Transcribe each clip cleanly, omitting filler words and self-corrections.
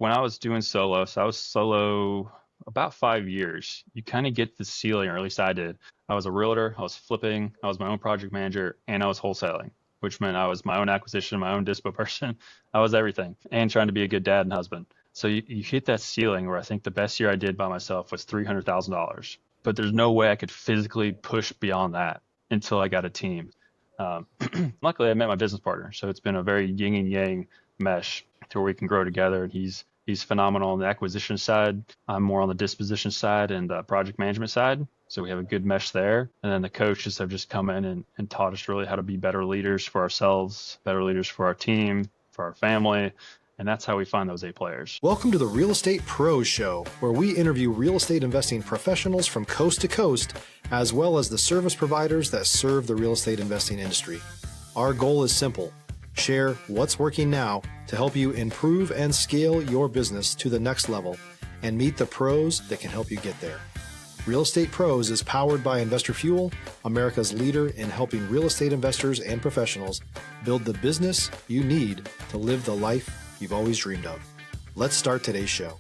when I was doing solo, so I was solo about 5 years, you kind of get the ceiling, or at least I did. I was a realtor, I was flipping, I was my own project manager, and I was wholesaling, which meant I was my own acquisition, my own dispo person. I was everything and trying to be a good dad and husband. So you hit that ceiling where I think the best year I did by myself was $300,000. But there's no way I could physically push beyond that until I got a team. Um, Luckily, I met my business partner, so it's been a very yin and yang mesh to where we can grow together. And he's phenomenal on the acquisition side. I'm more on the disposition side and the project management side. So we have a good mesh there. And then the coaches have just come in and taught us really how to be better leaders for ourselves, better leaders for our team, for our family. And that's how we find those A players. Welcome to the Real Estate Pros Show, where we interview real estate investing professionals from coast to coast, as well as the service providers that serve the real estate investing industry. Our goal is simple: share what's working now to help you improve and scale your business to the next level and meet the pros that can help you get there. Real Estate Pros is powered by Investor Fuel, America's leader in helping real estate investors and professionals build the business you need to live the life you've always dreamed of. Let's start today's show.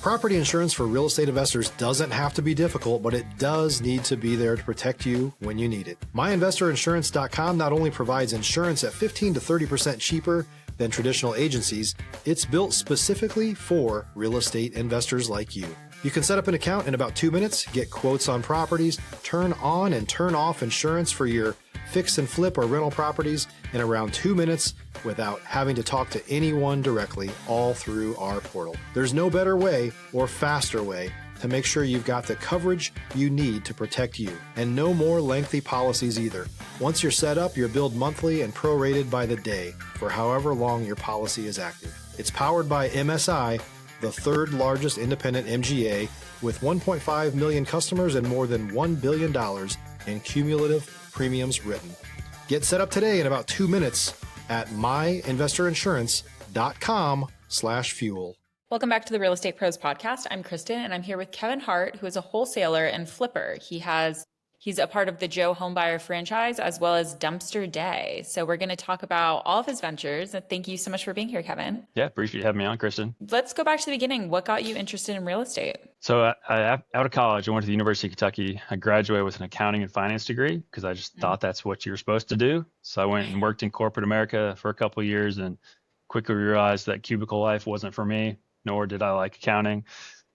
Property insurance for real estate investors doesn't have to be difficult, but it does need to be there to protect you when you need it. MyInvestorInsurance.com not only provides insurance at 15 to 30% cheaper than traditional agencies, it's built specifically for real estate investors like you. You can set up an account in about 2 minutes, get quotes on properties, turn on and turn off insurance for your fix and flip or rental properties in around 2 minutes without having to talk to anyone directly, all through our portal. There's no better way or faster way to make sure you've got the coverage you need to protect you, and no more lengthy policies either. Once you're set up, you're billed monthly and prorated by the day for however long your policy is active. It's powered by MSI, the third largest independent MGA, with 1.5 million customers and more than $1 billion in cumulative premiums written. Get set up today in about 2 minutes at myinvestorinsurance.com/fuel. Welcome back to the Real Estate Pros podcast. I'm Kristen, and I'm here with Kevin Hart, who is a wholesaler and flipper. He's a part of the Joe Homebuyer franchise as well as Dumpster Day. So we're going to talk about all of his ventures. And thank you so much for being here, Kevin. Yeah, appreciate you having me on, Kristen. Let's go back to the beginning. What got you interested in real estate? So out of college, I went to the University of Kentucky. I graduated with an accounting and finance degree because I just thought that's what you were supposed to do. So I went and worked in corporate America for a couple of years and quickly realized that cubicle life wasn't for me, nor did I like accounting,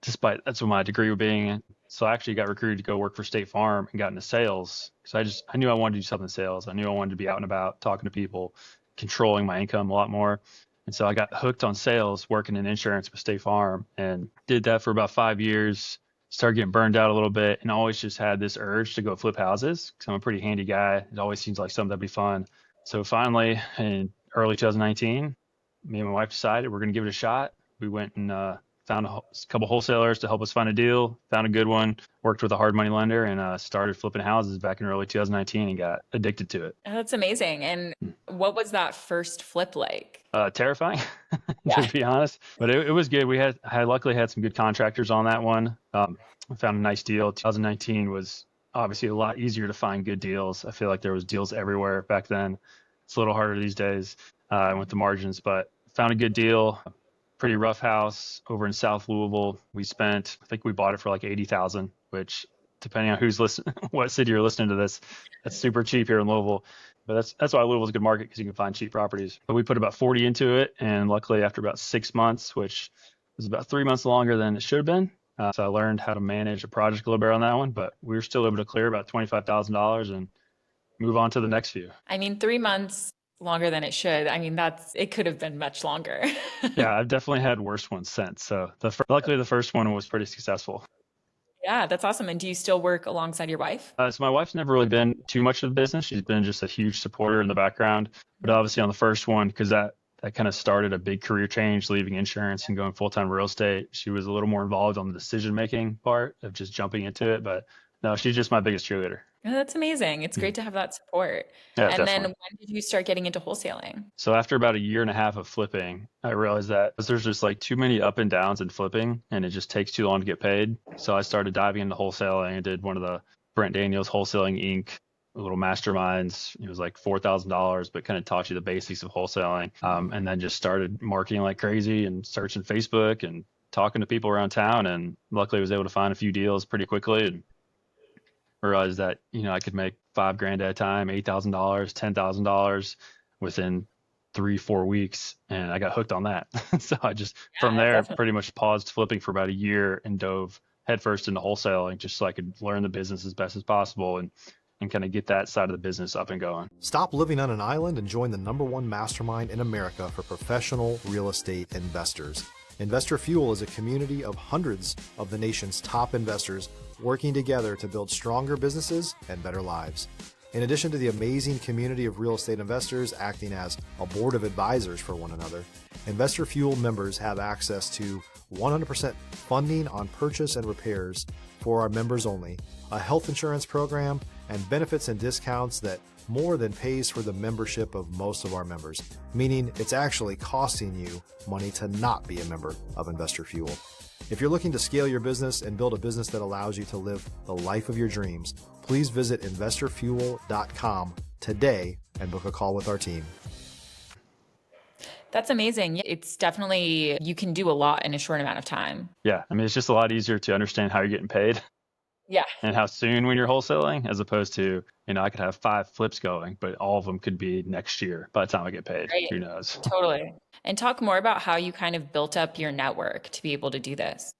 despite that's what my degree was being. So I actually got recruited to go work for State Farm and got into sales because I knew I wanted to do something in sales. I knew I wanted to be out and about, talking to people, controlling my income a lot more. And so I got hooked on sales, working in insurance with State Farm, and did that for about 5 years. Started getting burned out a little bit, and always just had this urge to go flip houses because I'm a pretty handy guy. It always seems like something that'd be fun. So finally, in early 2019, me and my wife decided we're going to give it a shot. We went and found a couple wholesalers to help us find a deal, found a good one, worked with a hard money lender, and started flipping houses back in early 2019 and got addicted to it. Oh, that's amazing. And what was that first flip like? Terrifying, to be honest, but it was good. I luckily had some good contractors on that one. I found a nice deal. 2019 was obviously a lot easier to find good deals. I feel like there was deals everywhere back then. It's a little harder these days with the margins, but found a good deal. Pretty rough house over in South Louisville. I think we bought it for like $80,000, which depending on who's listening, what city you're listening to this, that's super cheap here in Louisville. But that's why Louisville's a good market, because you can find cheap properties. But we put about 40 into it, and luckily after about 6 months, which was about 3 months longer than it should have been, so I learned how to manage a project a little bit on that one. But we were still able to clear about $25,000 and move on to the next few. 3 months longer than it should. It could have been much longer. Yeah, I've definitely had worse ones since. So luckily the first one was pretty successful. Yeah, that's awesome. And do you still work alongside your wife? So my wife's never really been too much of the business. She's been just a huge supporter in the background. But obviously on the first one, because that kind of started a big career change, leaving insurance and going full-time real estate, she was a little more involved on the decision-making part of just jumping into it. But no, she's just my biggest cheerleader. Oh, that's amazing. It's great to have that support. Yeah, and definitely. Then when did you start getting into wholesaling? So after about a year and a half of flipping, I realized that there's just like too many up and downs in flipping, and it just takes too long to get paid. So I started diving into wholesaling. I did one of the Brent Daniels Wholesaling Inc. little masterminds. It was like $4,000, but kind of taught you the basics of wholesaling. And then just started marketing like crazy and searching Facebook and talking to people around town. And luckily was able to find a few deals pretty quickly and realized that, I could make $5,000 at a time, $8,000, $10,000 within 3-4 weeks. And I got hooked on that. So I just, from Yeah, there, definitely. pretty much paused flipping for about a year and dove headfirst into wholesaling just so I could learn the business as best as possible and kind of get that side of the business up and going. Stop living on an island and join the #1 mastermind in America for professional real estate investors. Investor Fuel is a community of hundreds of the nation's top investors working together to build stronger businesses and better lives. In addition to the amazing community of real estate investors acting as a board of advisors for one another, Investor Fuel members have access to 100% funding on purchase and repairs for our members only, a health insurance program, and benefits and discounts that more than pays for the membership of most of our members, meaning it's actually costing you money to not be a member of Investor Fuel. If you're looking to scale your business and build a business that allows you to live the life of your dreams, please visit investorfuel.com today and book a call with our team. That's amazing. It's definitely, you can do a lot in a short amount of time. Yeah. I mean, it's just a lot easier to understand how you're getting paid Yeah, and how soon when you're wholesaling, as opposed to, I could have 5 flips going, but all of them could be next year by the time I get paid. right. Who knows? Totally. And talk more about how you kind of built up your network to be able to do this.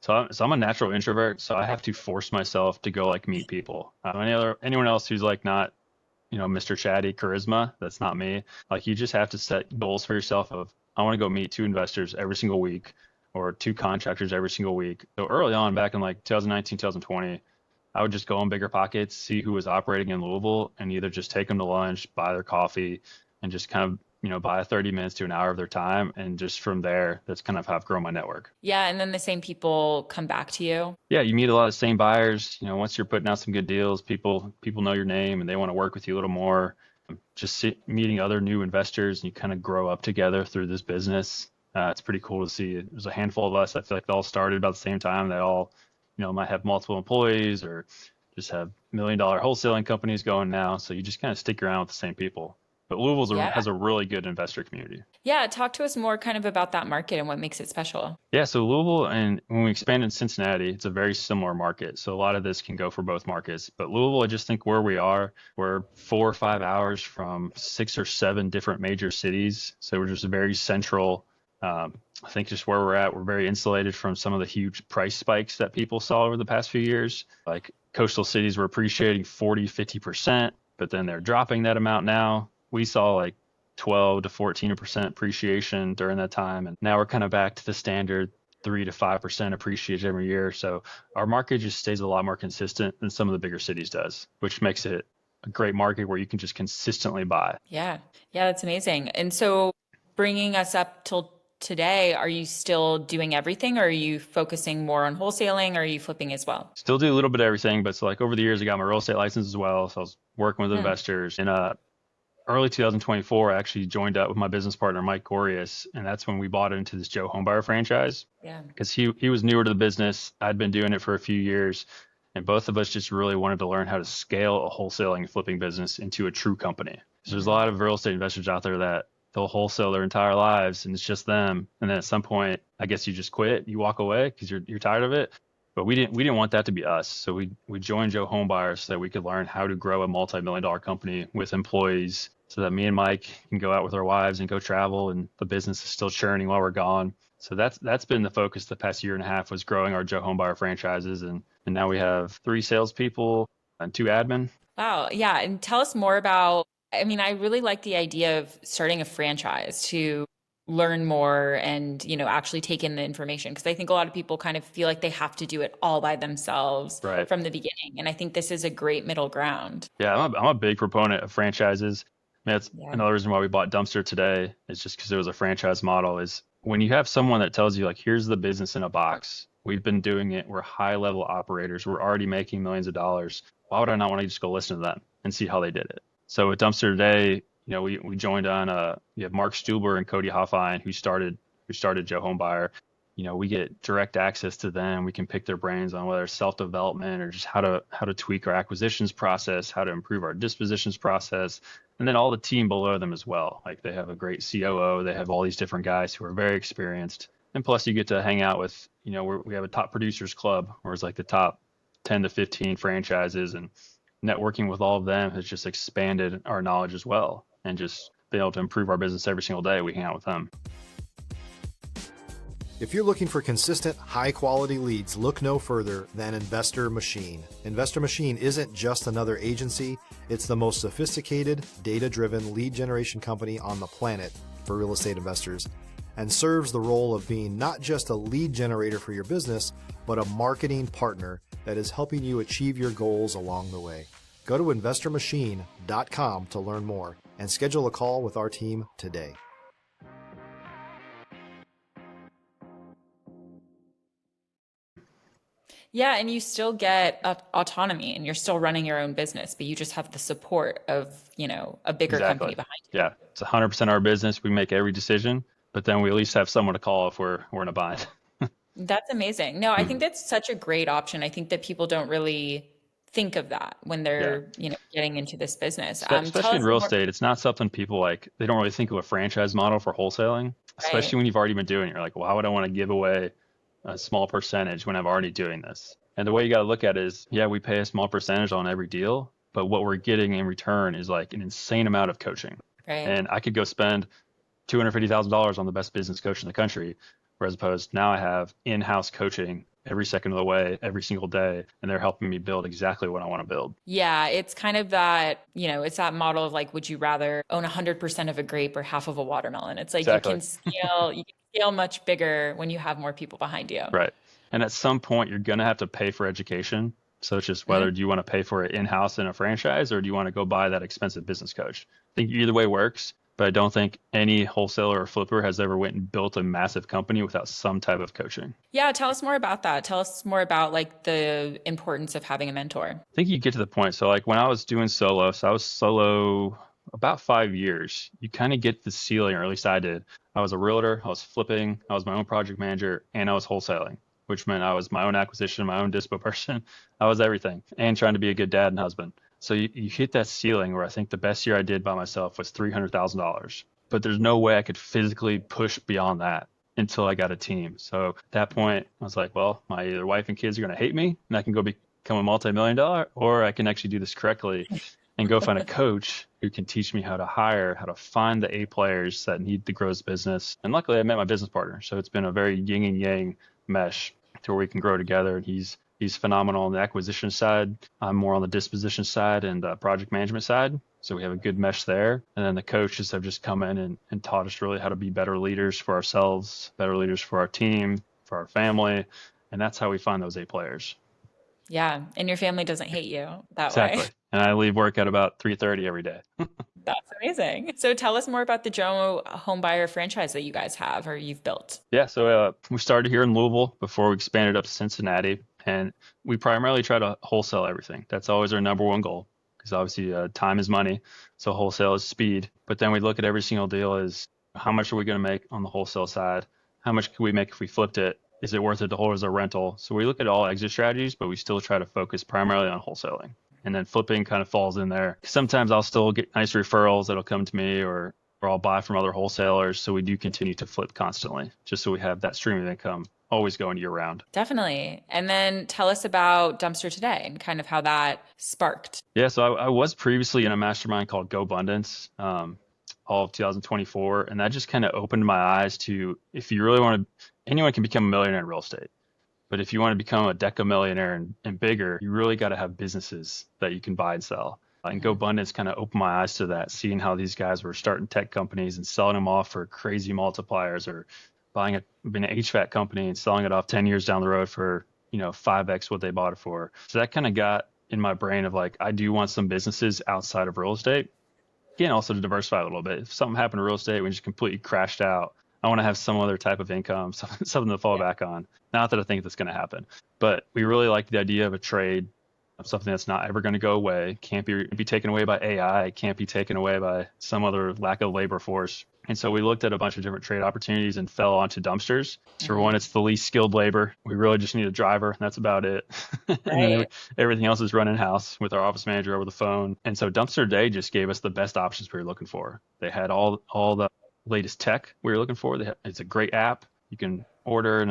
So I'm a natural introvert, so I have to force myself to go like meet people. Anyone else who's like not, Mr. Chatty charisma, that's not me. Like you just have to set goals for yourself of I want to go meet 2 investors every single week or 2 contractors every single week. So early on, back in like 2019, 2020, I would just go in Bigger Pockets, see who was operating in Louisville, and either just take them to lunch, buy their coffee, and just kind of, buy 30 minutes to an hour of their time. And just from there, that's kind of how I've grown my network. Yeah, and then the same people come back to you. Yeah, you meet a lot of the same buyers. Once you're putting out some good deals, people know your name and they want to work with you a little more. Meeting other new investors and you kind of grow up together through this business. It's pretty cool to see. There's a handful of us. I feel like they all started about the same time. They all, might have multiple employees or just have $1 million wholesaling companies going now. So you just kind of stick around with the same people. But Louisville has a really good investor community. Yeah, talk to us more kind of about that market and what makes it special. Yeah, so Louisville, and when we expand in Cincinnati, it's a very similar market. So a lot of this can go for both markets. But Louisville, I just think where we are, we're 4 or 5 hours from 6 or 7 different major cities. So we're just very central. I think just where we're at, we're very insulated from some of the huge price spikes that people saw over the past few years. Like coastal cities were appreciating 40, 50%, but then they're dropping that amount now. We saw like 12 to 14% appreciation during that time. And now we're kind of back to the standard 3 to 5% appreciation every year. So our market just stays a lot more consistent than some of the bigger cities does, which makes it a great market where you can just consistently buy. Yeah, that's amazing. And so bringing us up till today, are you still doing everything or are you focusing more on wholesaling or are you flipping as well? Still do a little bit of everything, but so like over the years, I got my real estate license as well. So I was working with investors. In early 2024, I actually joined up with my business partner, Mike Hambright, and that's when we bought into this Joe Homebuyer franchise. Yeah. Because he was newer to the business. I'd been doing it for a few years, and both of us just really wanted to learn how to scale a wholesaling and flipping business into a true company. So there's a lot of real estate investors out there that they'll wholesale their entire lives and it's just them. And then at some point, I guess you just quit, you walk away because you're tired of it. But we didn't want that to be us. So we joined Joe Homebuyer so that we could learn how to grow a multi-million-dollar company with employees so that me and Mike can go out with our wives and go travel and the business is still churning while we're gone. So that's been the focus the past year and a half, was growing our Joe Homebuyer franchises. And now we have 3 salespeople and 2 admin. Wow. Yeah. And tell us more about, I really like the idea of starting a franchise to learn more and, actually take in the information. Because I think a lot of people kind of feel like they have to do it all by themselves from the beginning. And I think this is a great middle ground. Yeah, I'm a big proponent of franchises. That's another reason why we bought Dumpster today. It's just because it was a franchise model. Is when you have someone that tells you like, here's the business in a box. We've been doing it. We're high level operators. We're already making millions of dollars. Why would I not want to just go listen to them and see how they did it? So with Dumpster today, we joined on, you have Mark Stubler and Cody Hoffine who started Joe Homebuyer. we get direct access to them. We can pick their brains on whether it's self-development or just how to tweak our acquisitions process, how to improve our dispositions process, and then all the team below them as well. Like they have a great COO, they have all these different guys who are very experienced, and plus you get to hang out with, we have a top producers club where it's like the top 10 to 15 franchises, and networking with all of them has just expanded our knowledge as well, and just being able to improve our business every single day we hang out with them. If you're looking for consistent, high-quality leads, look no further than Investor Machine. Investor Machine isn't just another agency. It's the most sophisticated, data-driven lead generation company on the planet for real estate investors, and serves the role of being not just a lead generator for your business, but a marketing partner that is helping you achieve your goals along the way. Go to investormachine.com to learn more and schedule a call with our team today. Yeah, and you still get autonomy and you're still running your own business, but you just have the support of, a bigger company behind you. Yeah, it's 100% our business. We make every decision, but then we at least have someone to call if we're in a bind. That's amazing. No, I think that's such a great option. I think that people don't really think of that when they're, getting into this business. Especially in real estate, it's not something people they don't really think of a franchise model for wholesaling, especially when you've already been doing it. You're like, why would I want to give away a small percentage when I'm already doing this? And the way you got to look at it is, yeah, we pay a small percentage on every deal, but what we're getting in return is like an insane amount of coaching. Right. And I could go spend $250,000 on the best business coach in the country, whereas opposed now I have in-house coaching every second of the way, every single day, and they're helping me build exactly what I want to build. Yeah, it's kind of that, it's that model of like, would you rather own 100% of a grape or half of a watermelon? It's like Exactly. you can scale much bigger when you have more people behind you. Right. And at some point, you're going to have to pay for education. So it's just whether do you want to pay for it in-house in a franchise, or do you want to go buy that expensive business coach? I think either way works, but I don't think any wholesaler or flipper has ever went and built a massive company without some type of coaching. Yeah, tell us more about that. Tell us more about like the importance of having a mentor. I think you get to the point. So like when I was doing solo, so I was solo about 5 years, you kind of get the ceiling, or at least I did. I was a realtor, I was flipping, I was my own project manager, and I was wholesaling, which meant I was my own acquisition, my own dispo person. I was everything, and trying to be a good dad and husband. So you hit that ceiling where I think the best year I did by myself was $300,000. But there's no way I could physically push beyond that until I got a team. So at that point, I was like, well, my either wife and kids are going to hate me, and I can go become a multi-million-dollar, or I can actually do this correctly and go find a coach who can teach me how to hire, how to find the A players that need to grow his business. And luckily, I met my business partner. So it's been a very yin and yang mesh to where we can grow together. He's phenomenal on the acquisition side. I'm more on the disposition side and the project management side. So we have a good mesh there. And then the coaches have just come in and taught us really how to be better leaders for ourselves, better leaders for our team, for our family. And that's how we find those A players. Yeah. And your family doesn't hate you that Exactly. way. And I leave work at about 3:30 every day. That's amazing. So tell us more about the Joe home buyer franchise that you guys have or you've built. Yeah. So we started here in Louisville before we expanded up to Cincinnati. And we primarily try to wholesale everything. That's always our number one goal, because obviously time is money. So wholesale is speed. But then we look at every single deal as how much are we going to make on the wholesale side? How much could we make if we flipped it? Is it worth it to hold as a rental? So we look at all exit strategies, but we still try to focus primarily on wholesaling. And then flipping kind of falls in there. Sometimes I'll still get nice referrals that'll come to me, or I'll buy from other wholesalers. So we do continue to flip constantly, just so we have that stream of income always going year round. Definitely. And then tell us about Dumpster Today and kind of how that sparked. Yeah, so I was previously in a mastermind called Go Abundance, all of 2024. And that just kind of opened my eyes to, if you really want to, anyone can become a millionaire in real estate. But if you want to become a deca millionaire and bigger, you really got to have businesses that you can buy and sell. And Go Abundance kind of opened my eyes to that, seeing how these guys were starting tech companies and selling them off for crazy multipliers, or buying an HVAC company and selling it off 10 years down the road for, 5x what they bought it for. So that kind of got in my brain of like, I do want some businesses outside of real estate. Again, also to diversify a little bit. If something happened to real estate, we just completely crashed out, I want to have some other type of income, something to fall back on. Not that I think that's going to happen, but we really like the idea of a trade, of something that's not ever going to go away, can't be taken away by AI, can't be taken away by some other lack of labor force. And so we looked at a bunch of different trade opportunities and fell onto dumpsters. So for Mhm. one, it's the least skilled labor. We really just need a driver, and that's about it. And then Right. everything else is run in house with our office manager over the phone. And so Dumpster Day just gave us the best options we were looking for. They had all the latest tech we were looking for. It's a great app. You can order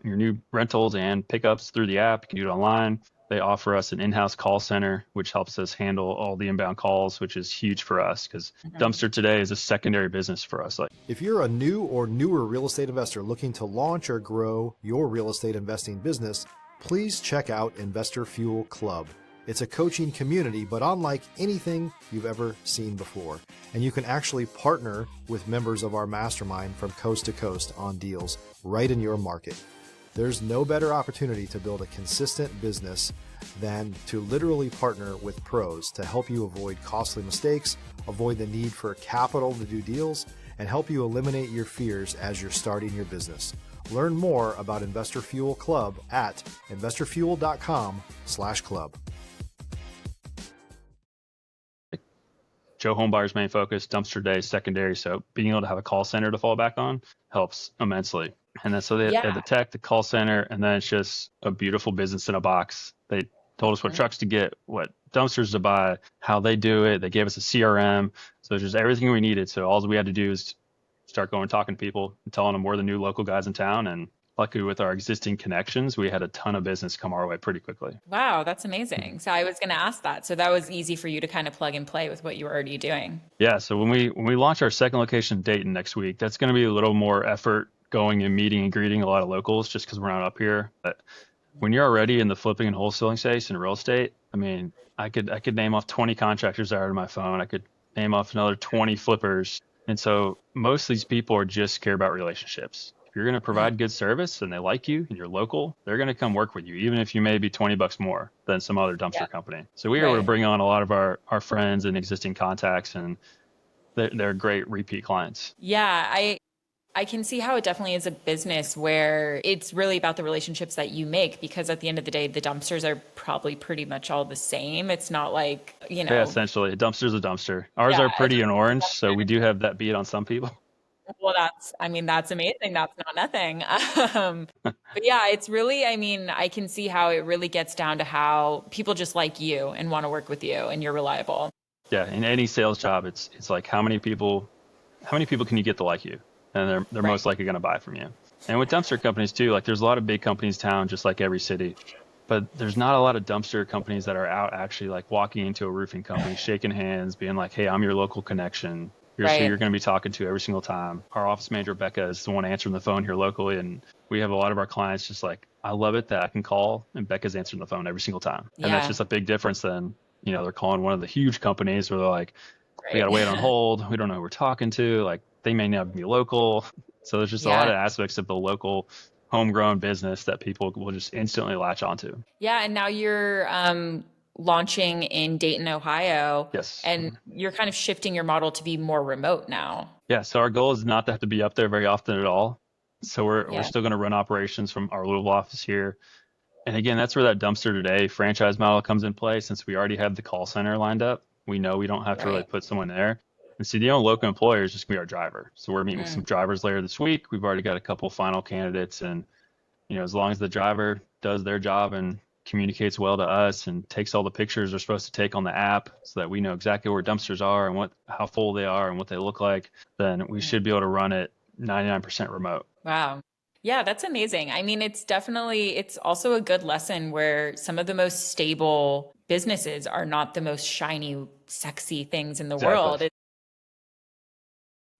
your new rentals and pickups through the app. You can do it online. They offer us an in-house call center, which helps us handle all the inbound calls, which is huge for us because Mhm. Dumpster Today is a secondary business for us. Like, If you're a new or newer real estate investor looking to launch or grow your real estate investing business, please check out Investor Fuel Club. It's a coaching community, but unlike anything you've ever seen before. And you can actually partner with members of our mastermind from coast to coast on deals right in your market. There's no better opportunity to build a consistent business than to literally partner with pros to help you avoid costly mistakes, avoid the need for capital to do deals, and help you eliminate your fears as you're starting your business. Learn more about Investor Fuel Club at investorfuel.com/club. Joe Homebuyer's main focus, Dumpster Day is secondary. So being able to have a call center to fall back on helps immensely. And then so they Yeah. had the tech, the call center, and then it's just a beautiful business in a box. They told us what Mhm. trucks to get, what dumpsters to buy, how they do it. They gave us a CRM. So it's just everything we needed. So all we had to do is start going talking to people and telling them we're the new local guys in town. And luckily with our existing connections, we had a ton of business come our way pretty quickly. Wow, that's amazing. So I was going to ask that. So that was easy for you to kind of plug and play with what you were already doing. Yeah. So when we launch our second location in Dayton next week, that's going to be a little more effort going and meeting and greeting a lot of locals just because we're not up here. But when you're already in the flipping and wholesaling space in real estate, I mean, I could name off 20 contractors out of my phone. I could name off another 20 flippers. And so most of these people are just care about relationships. If you're going to Mm. provide good service and they like you and you're local, they're going to come work with you, even if you may be 20 bucks more than some other Yeah. dumpster company. So we were able to Right. bring on a lot of our friends and existing contacts, and they're great repeat clients. Yeah, I can see how it definitely is a business where it's really about the relationships that you make because at the end of the day, the dumpsters are probably pretty much all the same. It's not like, Yeah, essentially, a dumpster's a dumpster. Ours yeah, are it's pretty and just a orange, so we dumpster. do have that beat on some people. Well, I mean, that's amazing. That's not nothing. But yeah, it's really, I mean, I can see how it really gets down to how people just like you and want to work with you and you're reliable. Yeah, in any sales job, it's like how many people can you get to like you, and they're Right. most likely going to buy from you. And with dumpster companies too, like there's a lot of big companies in town, just like every city, but there's not a lot of dumpster companies that are out actually like walking into a roofing company, shaking hands, being like, "Hey, I'm your local connection. Here's who Right. you're going to be talking to every single time." Our office manager Becca is the one answering the phone here locally, and we have a lot of our clients just like, "I love it that I can call and Becca's answering the phone every single time," and that's Yeah. just a big difference than they're calling one of the huge companies where they're like, we got to wait on Right. hold. We don't know who we're talking to. Like they may not be local. So there's just a lot Yeah. of aspects of the local homegrown business that people will just instantly latch onto. Yeah. And now you're launching in Dayton, Ohio, Yes. and you're kind of shifting your model to be more remote now. Yeah. So our goal is not to have to be up there very often at all. So we're Yeah. still going to run operations from our Louisville office here. And again, that's where that Dumpster Today franchise model comes in play. Since we already have the call center lined up, we know we don't have to really Right. put someone there. And see, the only local employer is just going to be our driver. So we're meeting with some Mm. drivers later this week. We've already got a couple final candidates, and as long as the driver does their job and communicates well to us and takes all the pictures they're supposed to take on the app so that we know exactly where dumpsters are and how full they are and what they look like, then we should be able to run it 99% remote. Wow. Yeah, that's amazing. I mean, it's also a good lesson where some of the most stable businesses are not the most shiny, sexy things in the Exactly. world.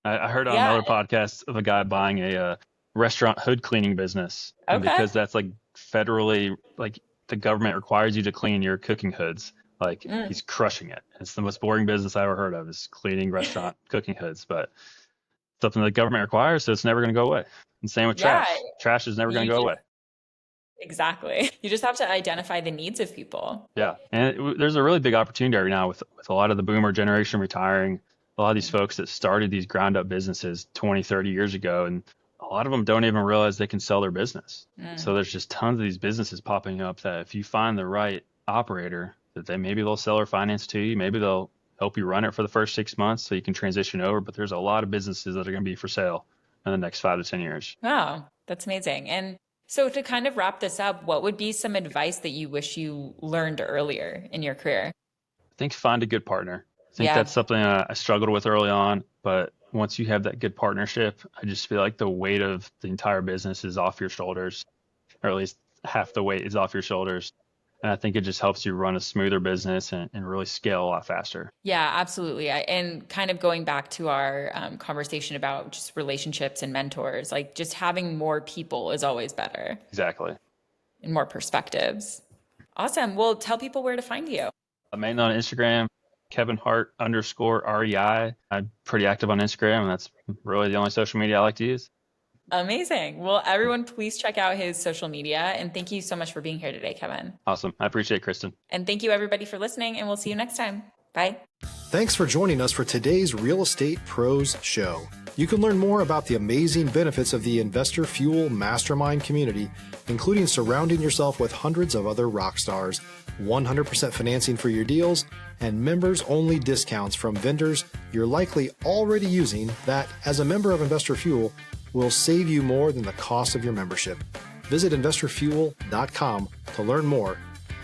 I heard on Yeah. another podcast of a guy buying a restaurant hood cleaning business. And Okay. because that's like federally, like the government requires you to clean your cooking hoods, like Mm. he's crushing it. It's the most boring business I ever heard of, is cleaning restaurant cooking hoods, but something the government requires, so it's never going to go away. And same with Yeah. trash. Trash is never going You to go just, away. exactly. You just have to identify the needs of people. Yeah. And there's a really big opportunity right now with a lot of the boomer generation retiring, a lot of these folks that started these ground up businesses 20, 30 years ago, and a lot of them don't even realize they can sell their business. So there's just tons of these businesses popping up that if you find the right operator, that maybe they'll sell or finance to you, maybe they'll help you run it for the first 6 months so you can transition over. But there's a lot of businesses that are going to be for sale in the next 5 to 10 years. Wow, that's amazing. And so to kind of wrap this up, what would be some advice that you wish you learned earlier in your career? I think find a good partner. I think Yeah. that's something I struggled with early on, but once you have that good partnership, I just feel like the weight of the entire business is off your shoulders, or at least half the weight is off your shoulders. And I think it just helps you run a smoother business and really scale a lot faster. Yeah, absolutely. And kind of going back to our conversation about just relationships and mentors, like just having more people is always better. Exactly. And more perspectives. Awesome. Well, tell people where to find you. I'm mainly on Instagram, Kevin_Hart_REI. I'm pretty active on Instagram, and that's really the only social media I like to use. Amazing. Well, everyone, please check out his social media. And thank you so much for being here today, Kevin. Awesome. I appreciate it, Kristen. And thank you, everybody, for listening. And we'll see you next time. Bye. Thanks for joining us for today's Real Estate Pros Show. You can learn more about the amazing benefits of the Investor Fuel Mastermind community, including surrounding yourself with hundreds of other rock stars, 100% financing for your deals, and members-only discounts from vendors you're likely already using that, as a member of Investor Fuel, will save you more than the cost of your membership. Visit investorfuel.com to learn more.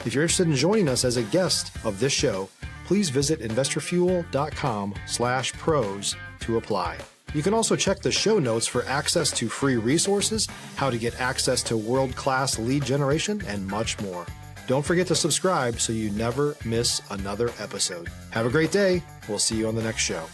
If you're interested in joining us as a guest of this show, please visit investorfuel.com/pros to apply. You can also check the show notes for access to free resources, how to get access to world-class lead generation, and much more. Don't forget to subscribe so you never miss another episode. Have a great day. We'll see you on the next show.